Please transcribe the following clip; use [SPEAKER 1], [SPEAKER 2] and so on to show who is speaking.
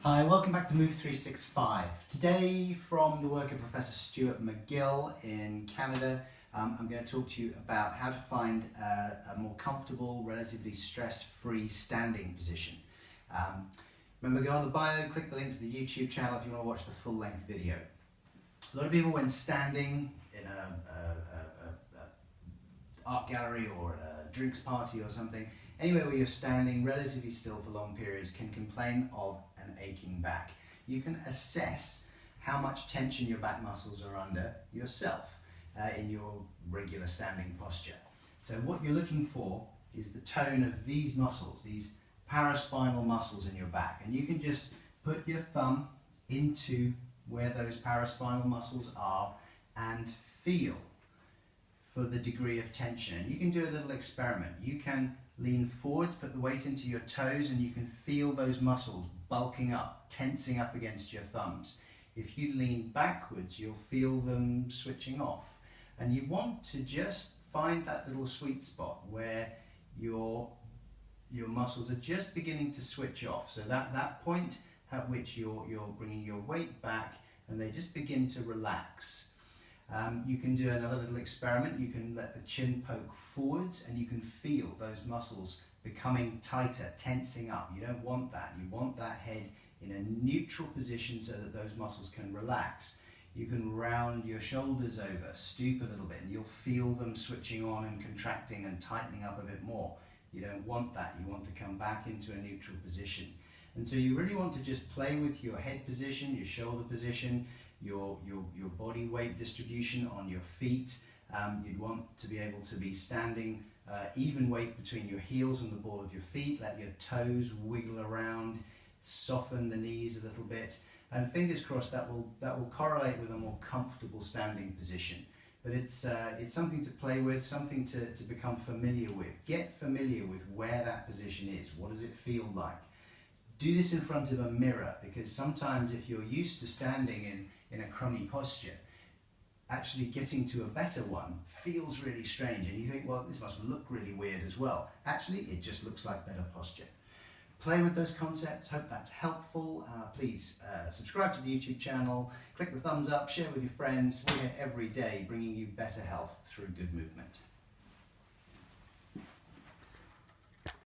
[SPEAKER 1] Hi, welcome back to Move365. Today, from the work of Professor Stuart McGill in Canada, I'm going to talk to you about how to find a more comfortable, relatively stress-free standing position. Remember, go on the bio, click the link to the YouTube channel if you want to watch the full-length video. A lot of people, when standing in a art gallery or at a drinks party or something, anywhere where you're standing relatively still for long periods, can complain of an aching back. You can assess how much tension your back muscles are under yourself in your regular standing posture. So what you're looking for is the tone of these muscles, these paraspinal muscles in your back, and you can just put your thumb into where those paraspinal muscles are and feel for the degree of tension. And you can do a little experiment. You can lean forwards, put the weight into your toes, and you can feel those muscles bulking up, tensing up against your thumbs. If you lean backwards, you'll feel them switching off. And you want to just find that little sweet spot where your muscles are just beginning to switch off. So that point at which you're bringing your weight back and they just begin to relax. You can do another little experiment. You can let the chin poke forwards and you can feel those muscles becoming tighter, tensing up. You don't want that. You want that head in a neutral position so that those muscles can relax. You can round your shoulders over, stoop a little bit, and you'll feel them switching on and contracting and tightening up a bit more. You don't want that. You want to come back into a neutral position. And so you really want to just play with your head position, your shoulder position, your body weight distribution on your feet. You'd want to be able to be standing even weight between your heels and the ball of your feet. Let your toes wiggle around, soften the knees a little bit, and fingers crossed that will correlate with a more comfortable standing position. But it's something to play with, something to become familiar with. Get familiar with where that position is. What does it feel like? Do this in front of a mirror, because sometimes if you're used to standing in a crummy posture, actually getting to a better one feels really strange, and you think, well, this must look really weird as well. Actually, it just looks like better posture. Play with those concepts. Hope that's helpful. Please subscribe to the YouTube channel, click the thumbs up, share with your friends. We're here every day bringing you better health through good movement.